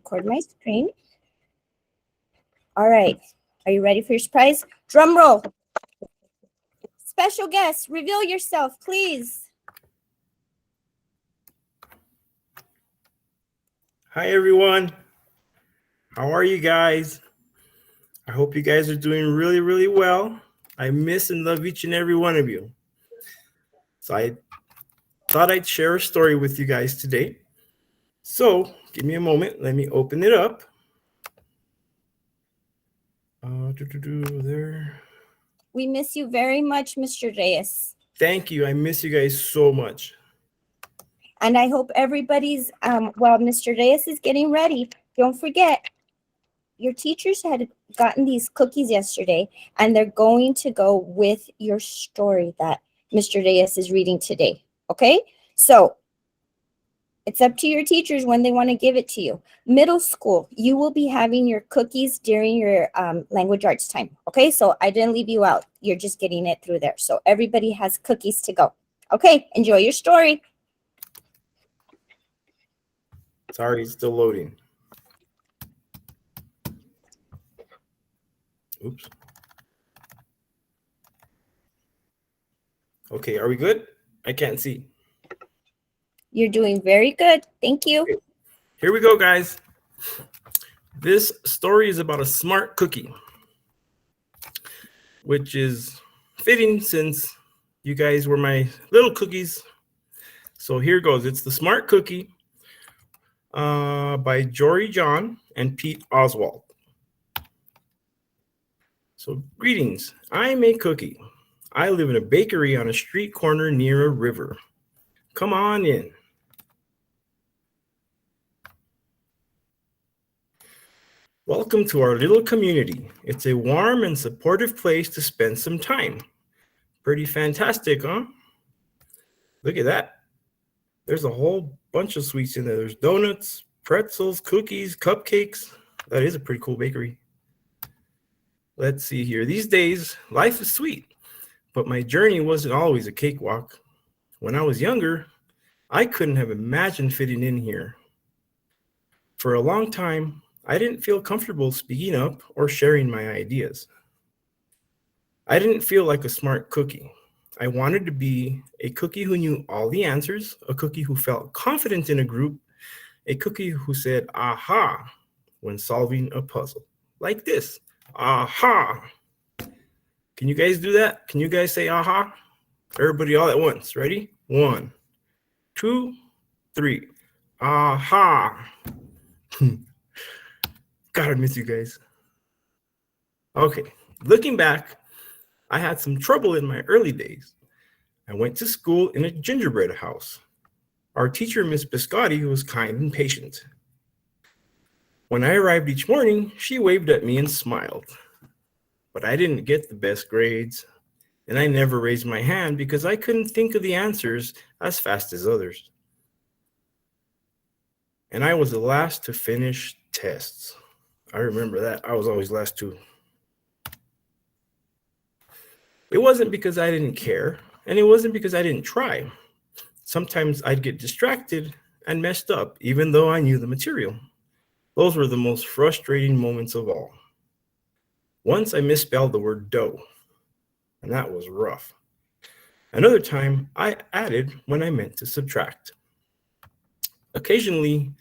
record my screen. All right. Are you ready for your surprise? Drum roll. Special guest, reveal yourself, please. Hi, everyone. How are you guys? I hope you guys are doing really, really well. I miss and love each and every one of you. So I thought I'd share a story with you guys today. So give me a moment. Let me open it up. There. We miss you very much, Mr. Reyes. Thank you. I miss you guys so much. And I hope everybody's, while Mr. Reyes is getting ready, don't forget, your teachers had gotten these cookies yesterday, and they're going to go with your story that Mr. Reyes is reading today. Okay? So it's up to your teachers when they want to give it to you. Middle school, you will be having your cookies during your language arts time. Okay? So I didn't leave you out. You're just getting it through there. So everybody has cookies to go. Okay? Enjoy your story. Sorry, it's still loading. Oops. Okay, are we good? I can't see. You're doing very good. Thank you. Here we go, guys. This story is about a smart cookie, which is fitting since you guys were my little cookies. So here goes. It's The Smart Cookie by Jory John and Pete Oswald. So greetings. I'm a cookie. I live in a bakery on a street corner near a river. Come on in. Welcome to our little community. It's a warm and supportive place to spend some time. Pretty fantastic, huh? Look at that. There's a whole bunch of sweets in there. There's donuts, pretzels, cookies, cupcakes. That is a pretty cool bakery. Let's see here. These days, life is sweet, but my journey wasn't always a cakewalk. When I was younger, I couldn't have imagined fitting in here. For a long time, I didn't feel comfortable speaking up or sharing my ideas. I didn't feel like a smart cookie. I wanted to be a cookie who knew all the answers, a cookie who felt confident in a group, a cookie who said, aha, when solving a puzzle. Like this, aha. Can you guys do that? Can you guys say aha? Everybody all at once. Ready? 1, 2, 3. Aha. God, I miss you guys. Okay, looking back, I had some trouble in my early days. I went to school in a gingerbread house. Our teacher, Miss Biscotti, was kind and patient. When I arrived each morning, she waved at me and smiled. But I didn't get the best grades, and I never raised my hand because I couldn't think of the answers as fast as others. And I was the last to finish tests. I remember that. I was always last too. It wasn't because I didn't care, and it wasn't because I didn't try. Sometimes I'd get distracted and messed up, even though I knew the material. Those were the most frustrating moments of all. Once I misspelled the word dough, and that was rough. Another time, I added when I meant to subtract. Occasionally,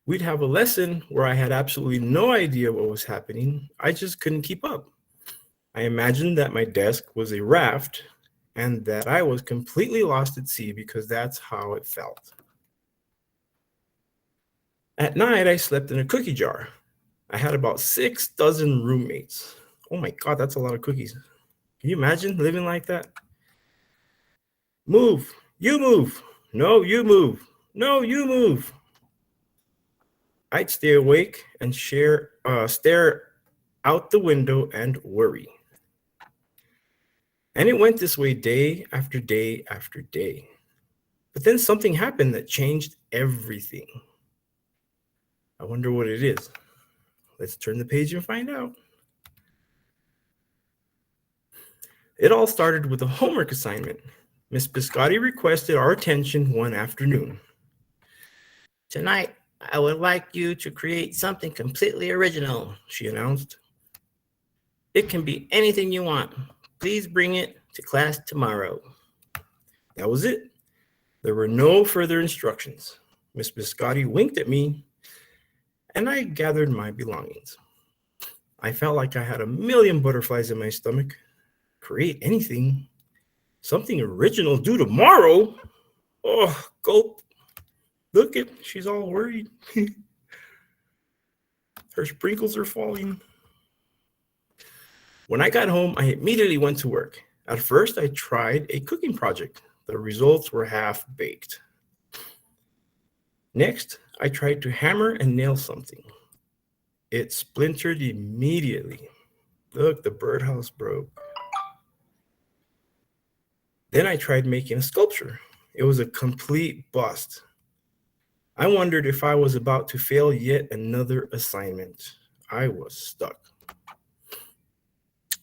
we'd have a lesson where I had absolutely no idea what was happening. I just couldn't keep up. I imagined that my desk was a raft and that I was completely lost at sea because that's how it felt. At night, I slept in a cookie jar. I had about 6 dozen roommates. Oh my God, that's a lot of cookies. Can you imagine living like that? Move, you move. No, you move. No, you move. I'd stay awake and stare out the window and worry. And it went this way day after day after day. But then something happened that changed everything. I wonder what it is. Let's turn the page and find out. It all started with a homework assignment. Miss Biscotti requested our attention one afternoon. Tonight, I would like you to create something completely original, she announced. It can be anything you want. Please bring it to class tomorrow. That was it. There were no further instructions. Miss Biscotti winked at me, and I gathered my belongings. I felt like I had a million butterflies in my stomach. Create anything? Something original due tomorrow? Oh, gulp. Look at, she's all worried. Her sprinkles are falling. When I got home, I immediately went to work. At first, I tried a cooking project. The results were half-baked. Next, I tried to hammer and nail something. It splintered immediately. Look, the birdhouse broke. Then I tried making a sculpture. It was a complete bust. I wondered if I was about to fail yet another assignment. I was stuck.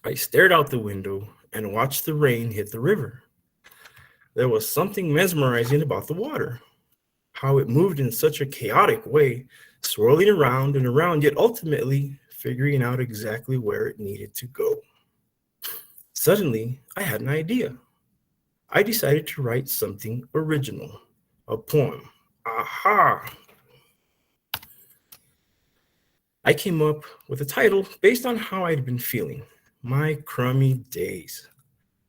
I stared out the window and watched the rain hit the river. There was something mesmerizing about the water, how it moved in such a chaotic way, swirling around and around, yet ultimately figuring out exactly where it needed to go. Suddenly, I had an idea. I decided to write something original, a poem. Aha! I came up with a title based on how I'd been feeling, My Crummy Days.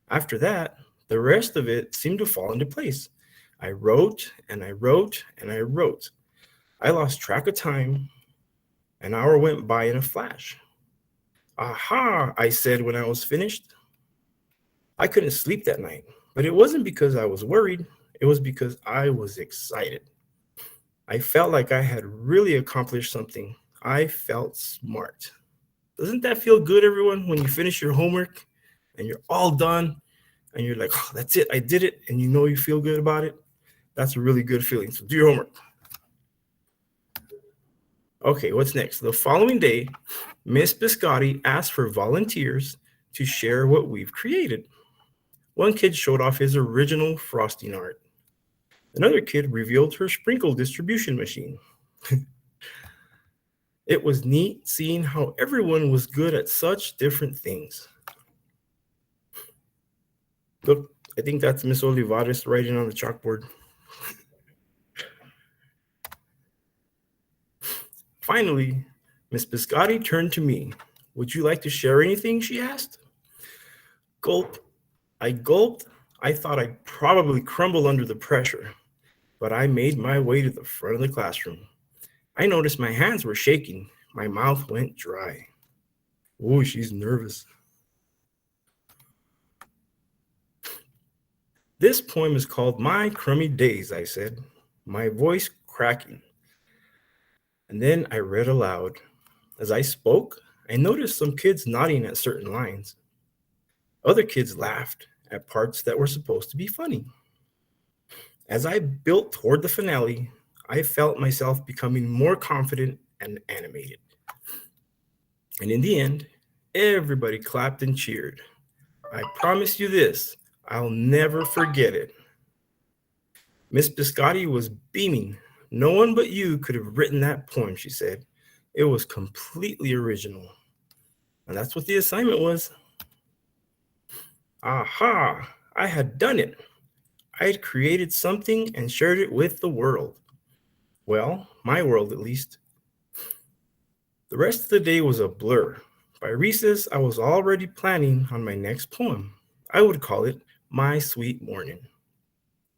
After that, the rest of it seemed to fall into place. I wrote and I wrote and I wrote. I lost track of time. An hour went by in a flash. Aha, I said when I was finished. I couldn't sleep that night, but it wasn't because I was worried. It was because I was excited. I felt like I had really accomplished something. I felt smart. Doesn't that feel good, everyone, when you finish your homework and you're all done and you're like, oh, that's it, I did it, and you know you feel good about it? That's a really good feeling. So do your homework. Okay, what's next? The following day, Miss Biscotti asked for volunteers to share what we've created. One kid showed off his original frosting art. Another kid revealed her sprinkle distribution machine. It was neat seeing how everyone was good at such different things. Look, I think that's Miss Olivares writing on the chalkboard. Finally, Miss Biscotti turned to me. Would you like to share anything? She asked. Gulp. I gulped. I thought I'd probably crumble under the pressure, but I made my way to the front of the classroom. I noticed my hands were shaking. My mouth went dry. Oh, she's nervous. This poem is called My Crummy Days, I said, my voice cracking. And then I read aloud. As I spoke, I noticed some kids nodding at certain lines. Other kids laughed at parts that were supposed to be funny. As I built toward the finale, I felt myself becoming more confident and animated. And in the end, everybody clapped and cheered. I promise you this, I'll never forget it. Miss Biscotti was beaming. No one but you could have written that poem, she said. It was completely original. And that's what the assignment was. Aha, I had done it. I had created something and shared it with the world. Well, my world at least. The rest of the day was a blur. By recess, I was already planning on my next poem. I would call it My Sweet Morning.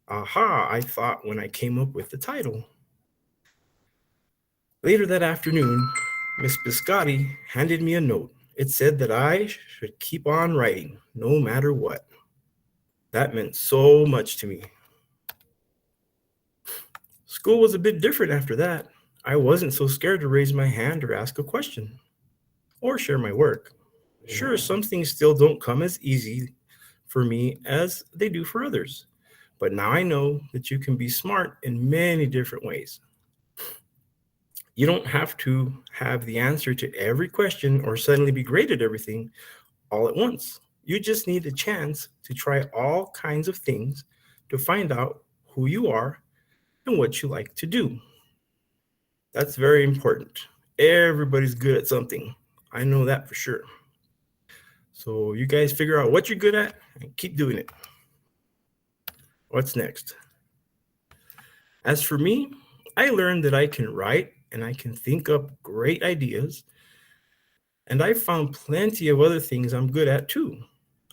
Aha, I thought when I came up with the title. Later that afternoon, Miss Biscotti handed me a note. It said that I should keep on writing, no matter what. That meant so much to me. School was a bit different after that. I wasn't so scared to raise my hand or ask a question or share my work. Sure, some things still don't come as easy for me as they do for others. But now I know that you can be smart in many different ways. You don't have to have the answer to every question or suddenly be great at everything all at once. You just need a chance to try all kinds of things to find out who you are and what you like to do. That's very important. Everybody's good at something. I know that for sure. So you guys figure out what you're good at and keep doing it. What's next? As for me, I learned that I can write and I can think up great ideas. And I found plenty of other things I'm good at too.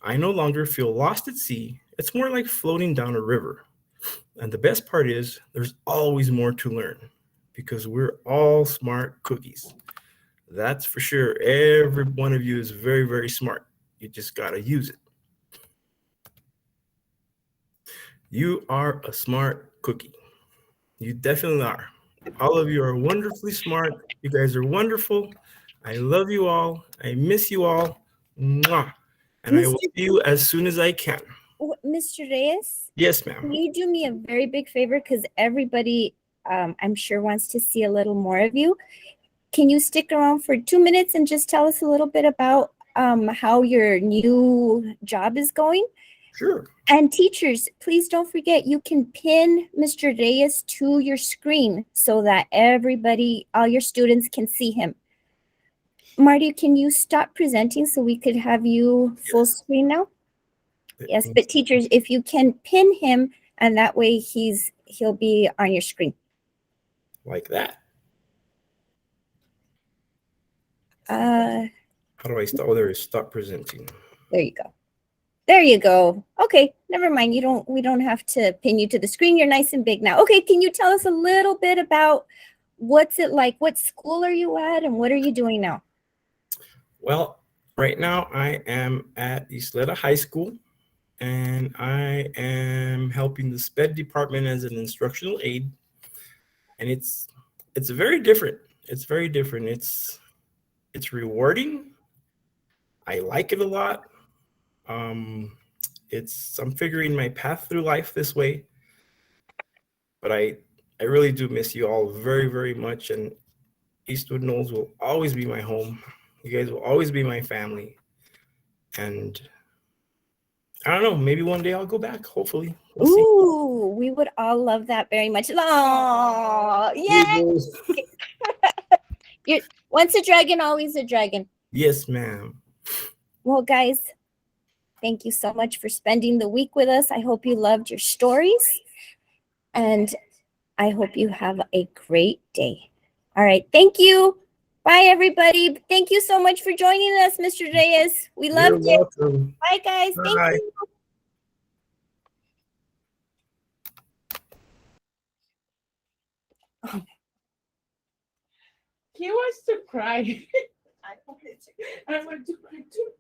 I no longer feel lost at sea. It's more like floating down a river. And the best part is there's always more to learn because we're all smart cookies. That's for sure. Every one of you is very, very smart. You just got to use it. You are a smart cookie. You definitely are. All of you are wonderfully smart. You guys are wonderful. I love you all. I miss you all. Mwah. And I will see you as soon as I can. Mr. Reyes? Yes, Can ma'am. you do me a very big favor? Because everybody, I'm sure, wants to see a little more of you. Can you stick around for 2 minutes and just tell us a little bit about how your new job is going? Sure. And teachers, please don't forget, you can pin Mr. Reyes to your screen so that everybody, all your students can see him. Marty, can you stop presenting so we could have you full screen now? Yes, but teachers, if you can pin him, and that way he'll be on your screen. Like that. How do I stop? Oh, there is stop presenting. There you go. There you go. Okay, never mind. We don't have to pin you to the screen. You're nice and big now. Okay, can you tell us a little bit about what's it like? What school are you at and what are you doing now? Well, right now I am at Isleta High School and I am helping the SPED department as an instructional aide. And it's very different. It's very different. It's rewarding. I like it a lot. I'm figuring my path through life this way. But I really do miss you all very, very much. And Eastwood Knolls will always be my home. You guys will always be my family. And I don't know, maybe one day I'll go back, hopefully. We'll see. We would all love that very much. Oh, yeah. Once a dragon, always a dragon. Yes, ma'am. Well, guys, thank you so much for spending the week with us. I hope you loved your stories. And I hope you have a great day. All right. Thank you. Bye, everybody. Thank you so much for joining us, Mr. Reyes. We loved it. Welcome. Bye, guys. Bye. Thank you. He wants to cry. I want to cry too.